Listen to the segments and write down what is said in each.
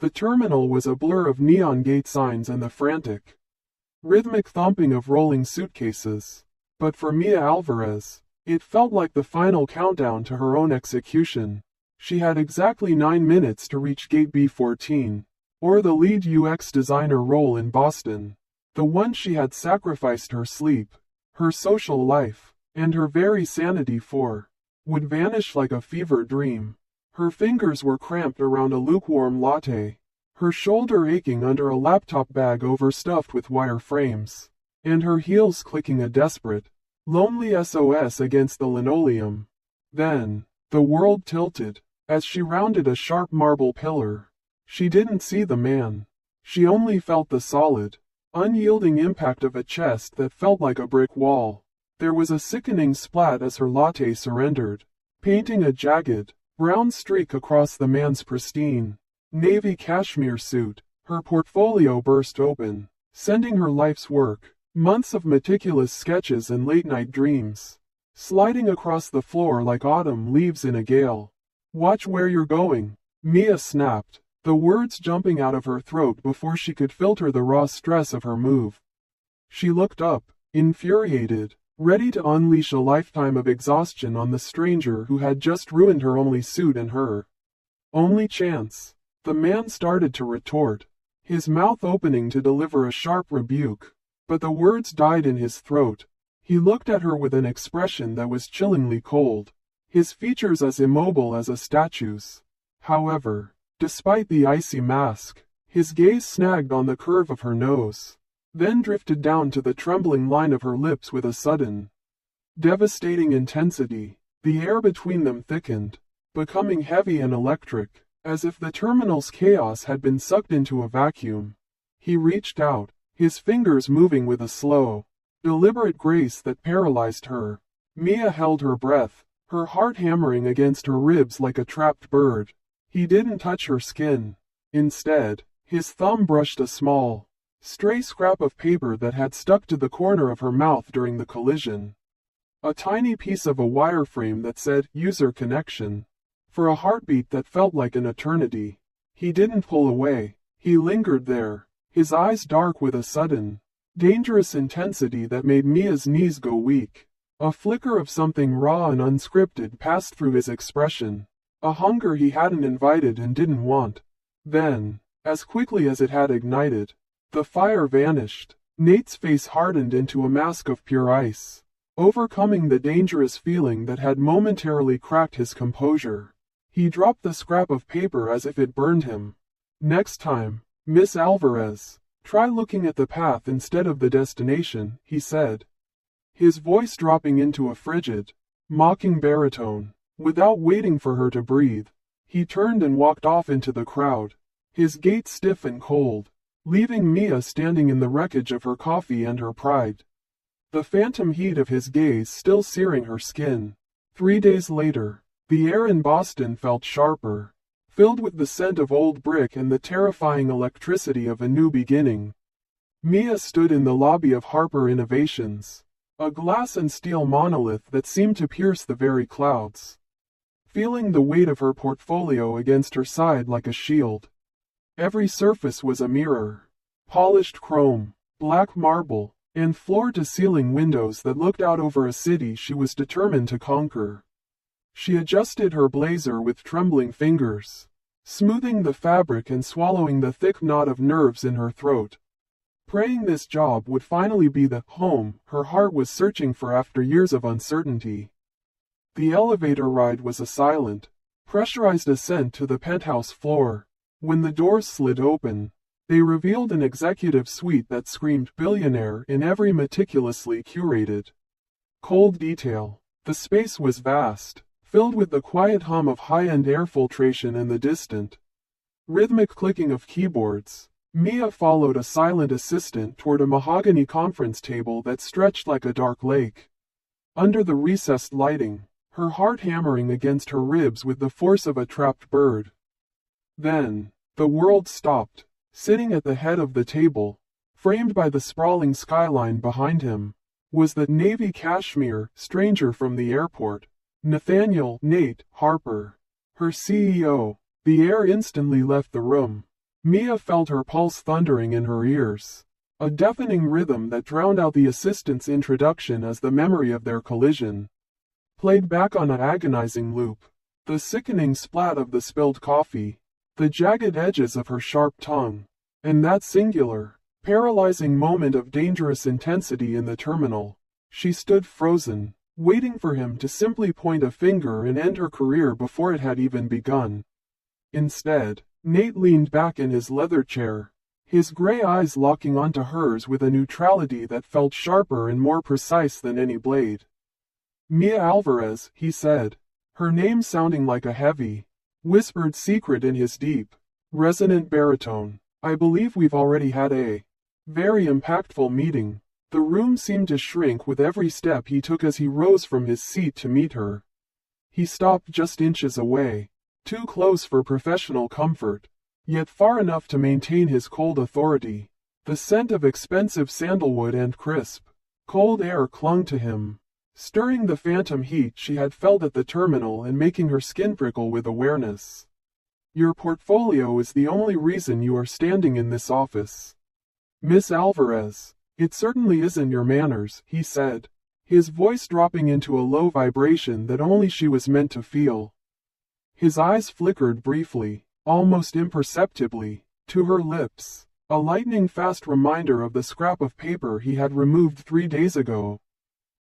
The terminal was a blur of neon gate signs and the frantic, rhythmic thumping of rolling suitcases. But for Mia Alvarez, it felt like the final countdown to her own execution. She had exactly 9 minutes to reach Gate B14, or the lead UX designer role in Boston, the one she had sacrificed her sleep, her social life, and her very sanity for, would vanish like a fever dream. Her fingers were cramped around a lukewarm latte, her shoulder aching under a laptop bag overstuffed with wire frames, and her heels clicking a desperate, lonely SOS against the linoleum. Then, the world tilted, as she rounded a sharp marble pillar. She didn't see the man. She only felt the solid, unyielding impact of a chest that felt like a brick wall. There was a sickening splat as her latte surrendered, painting a jagged, brown streak across the man's pristine, navy cashmere suit. Her portfolio burst open, sending her life's work, months of meticulous sketches and late-night dreams, sliding across the floor like autumn leaves in a gale. "Watch where you're going," Mia snapped, the words jumping out of her throat before she could filter the raw stress of her move. She looked up, infuriated, ready to unleash a lifetime of exhaustion on the stranger who had just ruined her only suit and her only chance. The man started to retort, his mouth opening to deliver a sharp rebuke, but the words died in his throat. He looked at her with an expression that was chillingly cold, his features as immobile as a statue's. However, despite the icy mask, his gaze snagged on the curve of her nose, then drifted down to the trembling line of her lips with a sudden, devastating intensity. The air between them thickened, becoming heavy and electric, as if the terminal's chaos had been sucked into a vacuum. He reached out, his fingers moving with a slow, deliberate grace that paralyzed her. Mia held her breath, her heart hammering against her ribs like a trapped bird. He didn't touch her skin. Instead, his thumb brushed a small, stray scrap of paper that had stuck to the corner of her mouth during the collision. A tiny piece of a wireframe that said "User Connection." For a heartbeat that felt like an eternity, he didn't pull away. He lingered there, his eyes dark with a sudden, dangerous intensity that made Mia's knees go weak. A flicker of something raw and unscripted passed through his expression, a hunger he hadn't invited and didn't want. Then, as quickly as it had ignited, the fire vanished. Nate's face hardened into a mask of pure ice, overcoming the dangerous feeling that had momentarily cracked his composure. He dropped the scrap of paper as if it burned him. "Next time, Miss Alvarez, try looking at the path instead of the destination," he said, his voice dropping into a frigid, mocking baritone. Without waiting for her to breathe, he turned and walked off into the crowd, his gait stiff and cold, leaving Mia standing in the wreckage of her coffee and her pride, the phantom heat of his gaze still searing her skin. 3 days later, the air in Boston felt sharper, filled with the scent of old brick and the terrifying electricity of a new beginning. Mia stood in the lobby of Harper Innovations, a glass and steel monolith that seemed to pierce the very clouds, feeling the weight of her portfolio against her side like a shield. Every surface was a mirror, polished chrome, black marble, and floor-to-ceiling windows that looked out over a city she was determined to conquer. She adjusted her blazer with trembling fingers, smoothing the fabric and swallowing the thick knot of nerves in her throat, praying this job would finally be the home her heart was searching for after years of uncertainty. The elevator ride was a silent, pressurized ascent to the penthouse floor. When the doors slid open, they revealed an executive suite that screamed billionaire in every meticulously curated, cold detail. The space was vast, filled with the quiet hum of high-end air filtration and the distant, rhythmic clicking of keyboards. Mia followed a silent assistant toward a mahogany conference table that stretched like a dark lake. Under the recessed lighting, her heart hammering against her ribs with the force of a trapped bird. Then, the world stopped. Sitting at the head of the table, framed by the sprawling skyline behind him, was the navy cashmere stranger from the airport, Nathaniel "Nate" Harper, her CEO. The air instantly left the room. Mia felt her pulse thundering in her ears, a deafening rhythm that drowned out the assistant's introduction as the memory of their collision played back on an agonizing loop. The sickening splat of the spilled coffee, the jagged edges of her sharp tongue, and that singular, paralyzing moment of dangerous intensity in the terminal. She stood frozen, waiting for him to simply point a finger and end her career before it had even begun. Instead, Nate leaned back in his leather chair, his gray eyes locking onto hers with a neutrality that felt sharper and more precise than any blade. "Mia Alvarez," he said, her name sounding like a heavy, whispered secret in his deep, resonant baritone. "I believe we've already had a very impactful meeting." The room seemed to shrink with every step he took as he rose from his seat to meet her. He stopped just inches away, too close for professional comfort, yet far enough to maintain his cold authority. The scent of expensive sandalwood and crisp, cold air clung to him, stirring the phantom heat she had felt at the terminal and making her skin prickle with awareness. "Your portfolio is the only reason you are standing in this office, Miss Alvarez." "It certainly isn't your manners," he said, his voice dropping into a low vibration that only she was meant to feel. His eyes flickered briefly, almost imperceptibly, to her lips, a lightning-fast reminder of the scrap of paper he had removed 3 days ago,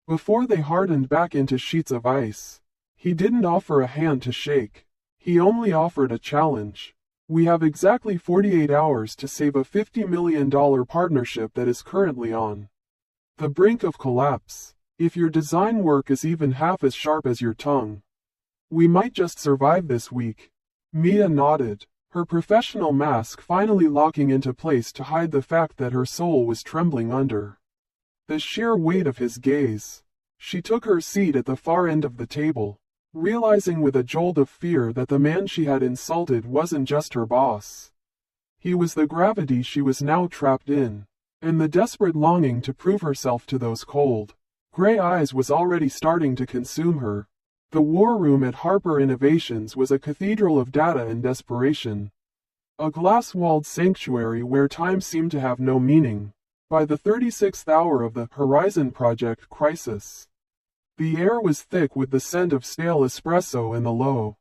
before they hardened back into sheets of ice. He didn't offer a hand to shake. He only offered a challenge. "We have exactly 48 hours to save a $50 million partnership that is currently on the brink of collapse. If your design work is even half as sharp as your tongue, we might just survive this week." Mia nodded, her professional mask finally locking into place to hide the fact that her soul was trembling under the sheer weight of his gaze. She took her seat at the far end of the table, realizing with a jolt of fear that the man she had insulted wasn't just her boss. He was the gravity she was now trapped in, and the desperate longing to prove herself to those cold, gray eyes was already starting to consume her. The war room at Harper Innovations was a cathedral of data and desperation, a glass-walled sanctuary where time seemed to have no meaning. By the 36th hour of the Horizon Project crisis, the air was thick with the scent of stale espresso and the low,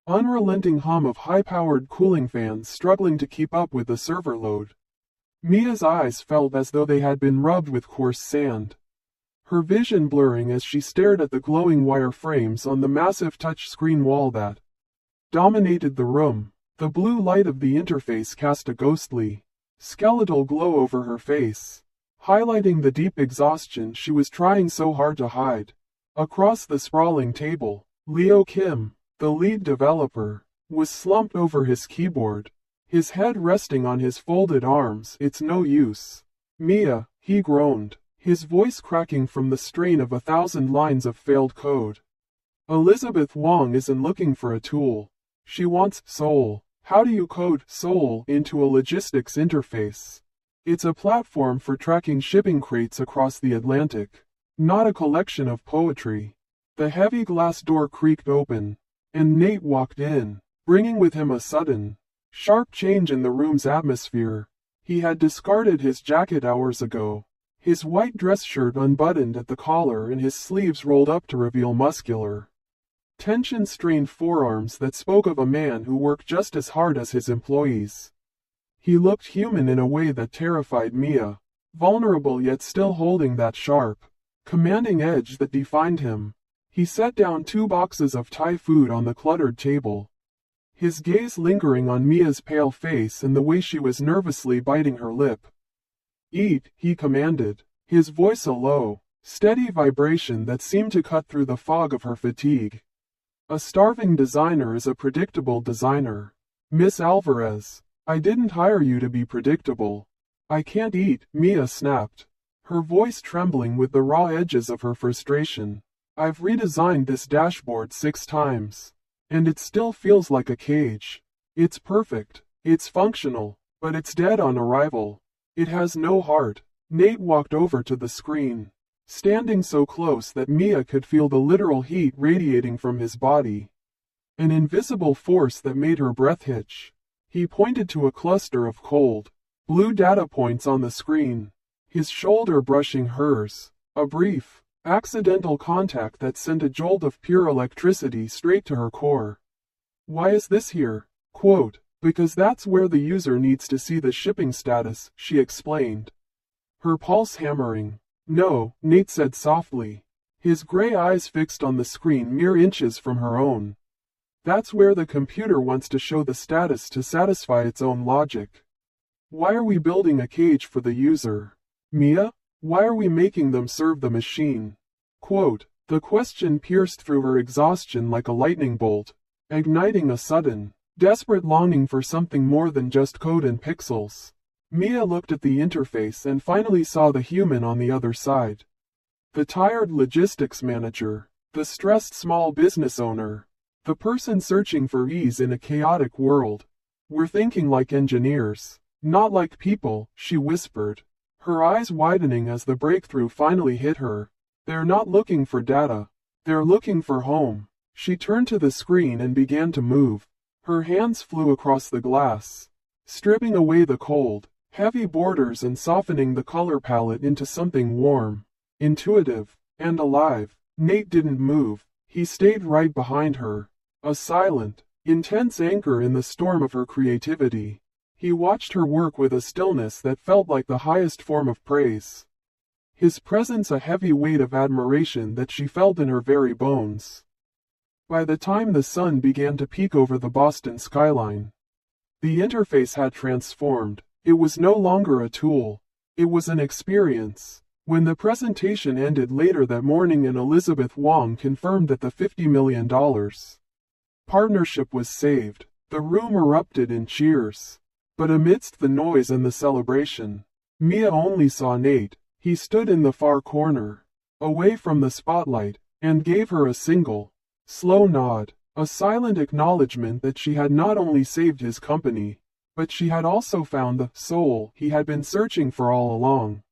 unrelenting hum of high-powered cooling fans struggling to keep up with the server load. Mia's eyes felt as though they had been rubbed with coarse sand, her vision blurring as she stared at the glowing wire frames on the massive touch-screen wall that dominated the room. The blue light of the interface cast a ghostly, skeletal glow over her face, highlighting the deep exhaustion she was trying so hard to hide. Across the sprawling table, Leo Kim, the lead developer, was slumped over his keyboard, his head resting on his folded arms. "It's no use, Mia," he groaned, his voice cracking from the strain of 1,000 lines of failed code. "Elizabeth Wong isn't looking for a tool. She wants soul." How do you code soul into a logistics interface? It's a platform for tracking shipping crates across the Atlantic, not a collection of poetry. The heavy glass door creaked open, and Nate walked in, bringing with him a sudden, sharp change in the room's atmosphere. He had discarded his jacket hours ago, his white dress shirt unbuttoned at the collar and his sleeves rolled up to reveal muscular, tension-strained forearms that spoke of a man who worked just as hard as his employees. He looked human in a way that terrified Mia, vulnerable yet still holding that sharp, commanding edge that defined him. He set down 2 boxes of Thai food on the cluttered table, his gaze lingering on Mia's pale face and the way she was nervously biting her lip. "Eat," he commanded, his voice a low, steady vibration that seemed to cut through the fog of her fatigue. A starving designer is a predictable designer. "Miss Alvarez, I didn't hire you to be predictable." "I can't eat," Mia snapped, her voice trembling with the raw edges of her frustration. "I've redesigned this dashboard 6 times, and it still feels like a cage. It's perfect, it's functional, but it's dead on arrival. It has no heart." Nate walked over to the screen, standing so close that Mia could feel the literal heat radiating from his body, an invisible force that made her breath hitch. He pointed to a cluster of cold, blue data points on the screen, his shoulder brushing hers, a brief, accidental contact that sent a jolt of pure electricity straight to her core. Why is this here? Quote, because that's where the user needs to see the shipping status, she explained. Her pulse hammering. No, Nate said softly, his gray eyes fixed on the screen mere inches from her own. That's where the computer wants to show the status to satisfy its own logic. Why are we building a cage for the user? Mia? Why are we making them serve the machine? Quote, the question pierced through her exhaustion like a lightning bolt, igniting a sudden, desperate longing for something more than just code and pixels. Mia looked at the interface and finally saw the human on the other side. The tired logistics manager, the stressed small business owner, the person searching for ease in a chaotic world. We're thinking like engineers, not like people, she whispered, her eyes widening as the breakthrough finally hit her. They're not looking for data. They're looking for home. She turned to the screen and began to move. Her hands flew across the glass, stripping away the cold, heavy borders and softening the color palette into something warm, intuitive, and alive. Nate didn't move. He stayed right behind her, a silent, intense anchor in the storm of her creativity. He watched her work with a stillness that felt like the highest form of praise. His presence a heavy weight of admiration that she felt in her very bones. By the time the sun began to peek over the Boston skyline, the interface had transformed. It was no longer a tool. It was an experience. When the presentation ended later that morning and Elizabeth Wong confirmed that the $50 million partnership was saved, the room erupted in cheers. But amidst the noise and the celebration, Mia only saw Nate. He stood in the far corner, away from the spotlight, and gave her a single, slow nod, a silent acknowledgement that she had not only saved his company, but she had also found the soul he had been searching for all along.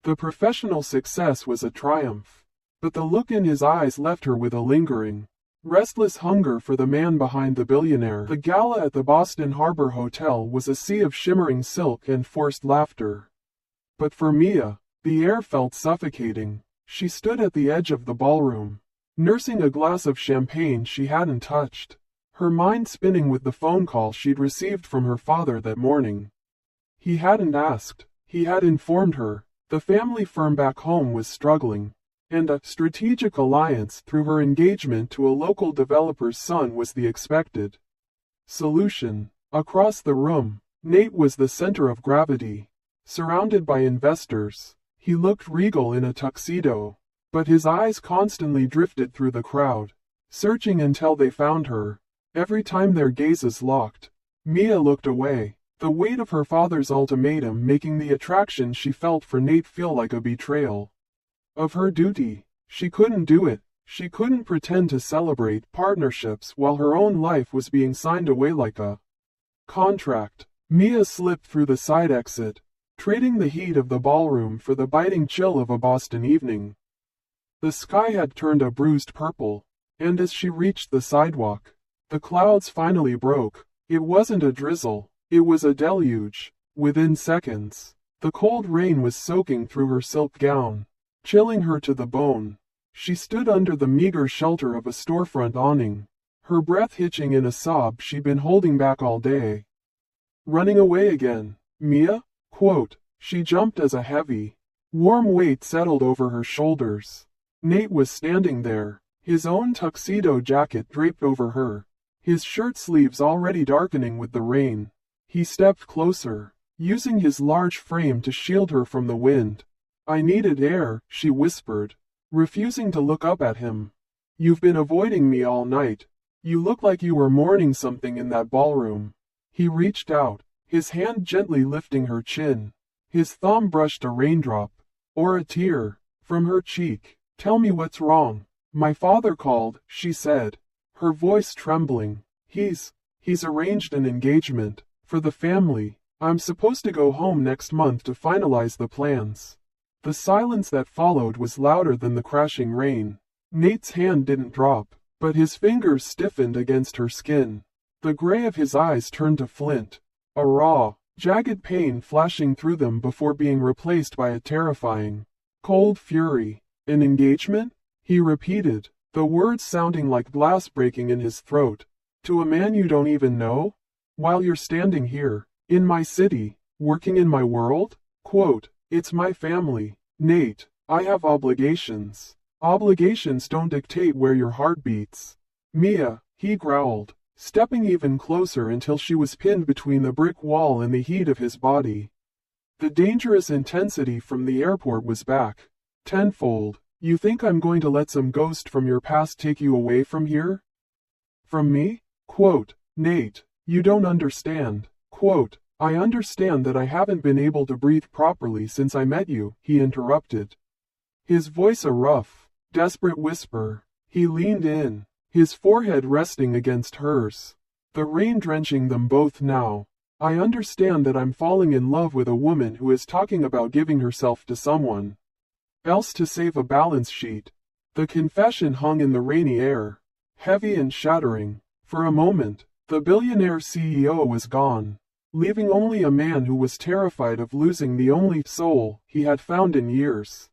The professional success was a triumph, but the look in his eyes left her with a lingering, restless hunger for the man behind the billionaire. The gala at the Boston Harbor Hotel was a sea of shimmering silk and forced laughter. But for Mia, the air felt suffocating. She stood at the edge of the ballroom, nursing a glass of champagne she hadn't touched, her mind spinning with the phone call she'd received from her father that morning. He hadn't asked, he had informed her. The family firm back home was struggling, and a strategic alliance through her engagement to a local developer's son was the expected solution. Across the room, Nate was the center of gravity, surrounded by investors. He looked regal in a tuxedo, but his eyes constantly drifted through the crowd, searching until they found her. Every time their gazes locked, Mia looked away, the weight of her father's ultimatum making the attraction she felt for Nate feel like a betrayal of her duty. She couldn't do it. She couldn't pretend to celebrate partnerships while her own life was being signed away like a contract. Mia slipped through the side exit, trading the heat of the ballroom for the biting chill of a Boston evening. The sky had turned a bruised purple, and as she reached the sidewalk, the clouds finally broke. It wasn't a drizzle, it was a deluge. Within seconds, the cold rain was soaking through her silk gown, chilling her to the bone. She stood under the meager shelter of a storefront awning, her breath hitching in a sob she'd been holding back all day. Running away again, Mia? Quote, she jumped as a heavy, warm weight settled over her shoulders. Nate was standing there, his own tuxedo jacket draped over her, his shirt sleeves already darkening with the rain. He stepped closer, using his large frame to shield her from the wind. I needed air, she whispered, refusing to look up at him. You've been avoiding me all night. You look like you were mourning something in that ballroom. He reached out, his hand gently lifting her chin. His thumb brushed a raindrop, or a tear, from her cheek. Tell me what's wrong. My father called, she said, her voice trembling. He's arranged an engagement, for the family. I'm supposed to go home next month to finalize the plans. The silence that followed was louder than the crashing rain. Nate's hand didn't drop, but his fingers stiffened against her skin. The gray of his eyes turned to flint, a raw, jagged pain flashing through them before being replaced by a terrifying, cold fury. An engagement? He repeated, the words sounding like glass breaking in his throat. To a man you don't even know? While you're standing here, in my city, working in my world? Quote, it's my family, Nate. I have obligations. Obligations don't dictate where your heart beats. Mia, he growled, stepping even closer until she was pinned between the brick wall and the heat of his body. The dangerous intensity from the airport was back, tenfold. You think I'm going to let some ghost from your past take you away from here? From me? Quote, Nate, you don't understand. Quote, I understand that I haven't been able to breathe properly since I met you, he interrupted. His voice a rough, desperate whisper. He leaned in, his forehead resting against hers, the rain drenching them both now. I understand that I'm falling in love with a woman who is talking about giving herself to someone else to save a balance sheet. The confession hung in the rainy air, heavy and shattering. For a moment, the billionaire CEO was gone, leaving only a man who was terrified of losing the only soul he had found in years.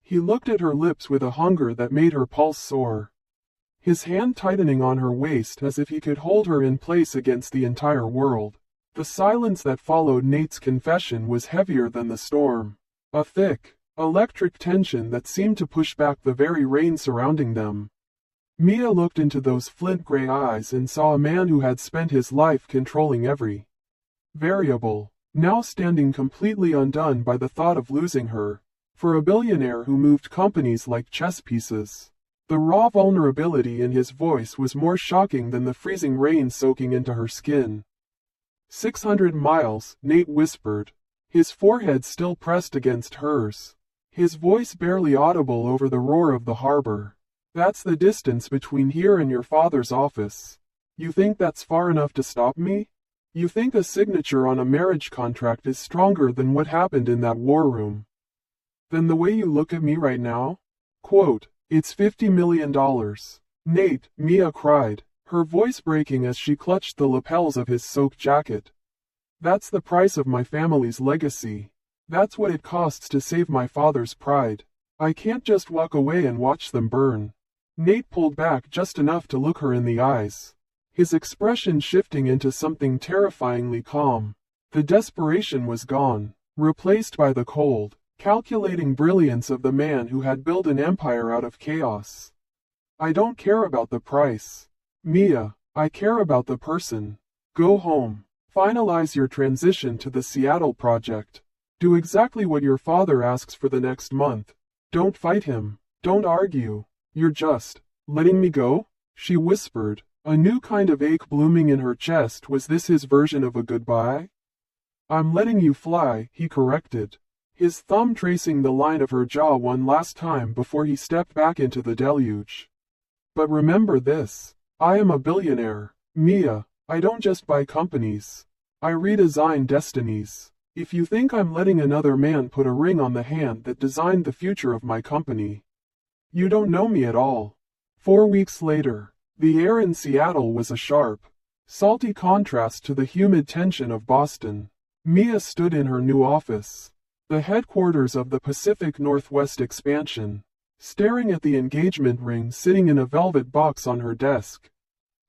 He looked at her lips with a hunger that made her pulse soar, his hand tightening on her waist as if he could hold her in place against the entire world. The silence that followed Nate's confession was heavier than the storm, a thick, electric tension that seemed to push back the very rain surrounding them. Mia looked into those flint-gray eyes and saw a man who had spent his life controlling every variable, now standing completely undone by the thought of losing her. For a billionaire who moved companies like chess pieces, the raw vulnerability in his voice was more shocking than the freezing rain soaking into her skin. 600 miles, Nate whispered, his forehead still pressed against hers, his voice barely audible over the roar of the harbor. That's the distance between here and your father's office. You think that's far enough to stop me? You think a signature on a marriage contract is stronger than what happened in that war room? Then the way you look at me right now? Quote, it's $50 million. Nate, Mia cried, her voice breaking as she clutched the lapels of his soaked jacket. That's the price of my family's legacy. That's what it costs to save my father's pride. I can't just walk away and watch them burn. Nate pulled back just enough to look her in the eyes, his expression shifting into something terrifyingly calm. The desperation was gone, replaced by the cold, calculating brilliance of the man who had built an empire out of chaos. I don't care about the price, Mia, I care about the person. Go home. Finalize your transition to the Seattle project. Do exactly what your father asks for the next month. Don't fight him. Don't argue. You're just letting me go? She whispered, a new kind of ache blooming in her chest. Was this his version of a goodbye? I'm letting you fly, he corrected, his thumb tracing the line of her jaw one last time before he stepped back into the deluge. But remember this, I am a billionaire, Mia. I don't just buy companies. I redesign destinies. If you think I'm letting another man put a ring on the hand that designed the future of my company, you don't know me at all. 4 weeks later, the air in Seattle was a sharp, salty contrast to the humid tension of Boston. Mia stood in her new office, the headquarters of the Pacific Northwest expansion, staring at the engagement ring sitting in a velvet box on her desk.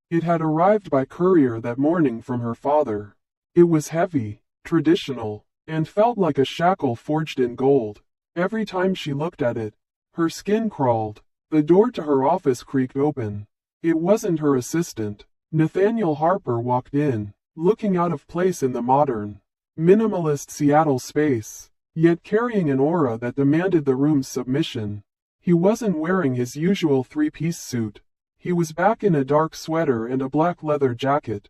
It had arrived by courier that morning from her father. It was heavy, traditional, and felt like a shackle forged in gold. Every time she looked at it, her skin crawled. The door to her office creaked open. It wasn't her assistant. Nathaniel Harper walked in, looking out of place in the modern, minimalist Seattle space, yet carrying an aura that demanded the room's submission. He wasn't wearing his usual three-piece suit. He was back in a dark sweater and a black leather jacket,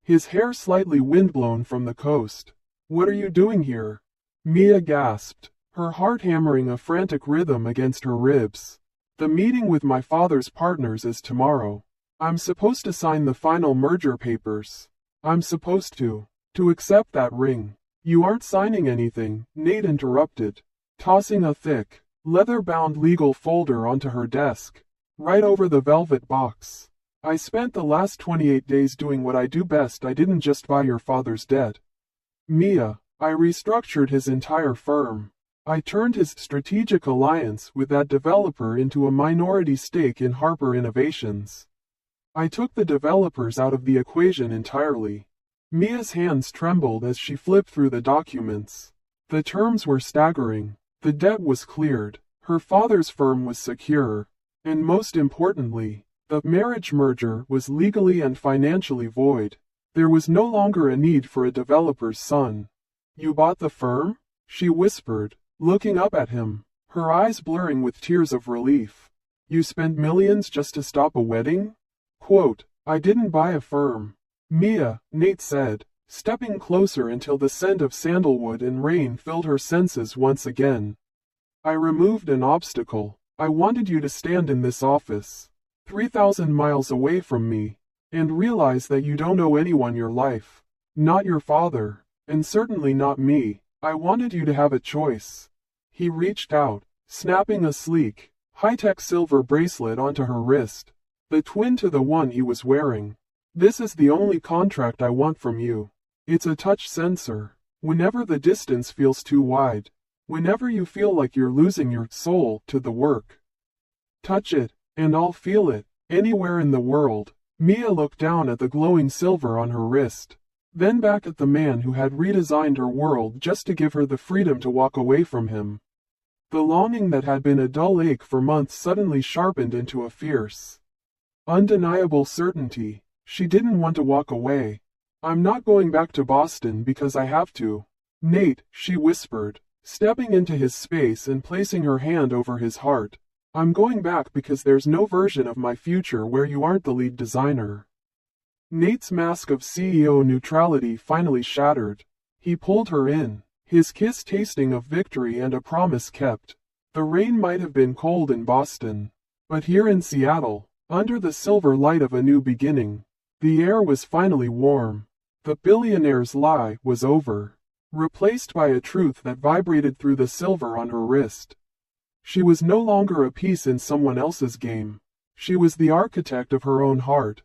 his hair slightly windblown from the coast. What are you doing here? Mia gasped, her heart hammering a frantic rhythm against her ribs. The meeting with my father's partners is tomorrow. I'm supposed to sign the final merger papers. I'm supposed to accept that ring. You aren't signing anything, Nate interrupted, tossing a thick, leather-bound legal folder onto her desk, right over the velvet box. I spent the last 28 days doing what I do best. I didn't just buy your father's debt, Mia. I restructured his entire firm. I turned his strategic alliance with that developer into a minority stake in Harper Innovations. I took the developers out of the equation entirely. Mia's hands trembled as she flipped through the documents. The terms were staggering. The debt was cleared. Her father's firm was secure. And most importantly, the marriage merger was legally and financially void. There was no longer a need for a developer's son. You bought the firm? She whispered, looking up at him, her eyes blurring with tears of relief. You spent millions just to stop a wedding? Quote, I didn't buy a firm, Mia, Nate said, stepping closer until the scent of sandalwood and rain filled her senses once again. I removed an obstacle. I wanted you to stand in this office, 3,000 miles away from me, and realize that you don't owe anyone your life. Not your father, and certainly not me. I wanted you to have a choice. He reached out, snapping a sleek, high-tech silver bracelet onto her wrist, the twin to the one he was wearing. This is the only contract I want from you. It's a touch sensor. Whenever the distance feels too wide, whenever you feel like you're losing your soul to the work, touch it, and I'll feel it, anywhere in the world. Mia looked down at the glowing silver on her wrist, then back at the man who had redesigned her world just to give her the freedom to walk away from him. The longing that had been a dull ache for months suddenly sharpened into a fierce, undeniable certainty. She didn't want to walk away. I'm not going back to Boston because I have to. Nate, she whispered, stepping into his space and placing her hand over his heart. I'm going back because there's no version of my future where you aren't the lead designer. Nate's mask of CEO neutrality finally shattered. He pulled her in, his kiss tasting of victory and a promise kept. The rain might have been cold in Boston, but here in Seattle, under the silver light of a new beginning, the air was finally warm. The billionaire's lie was over, replaced by a truth that vibrated through the silver on her wrist. She was no longer a piece in someone else's game. She was the architect of her own heart.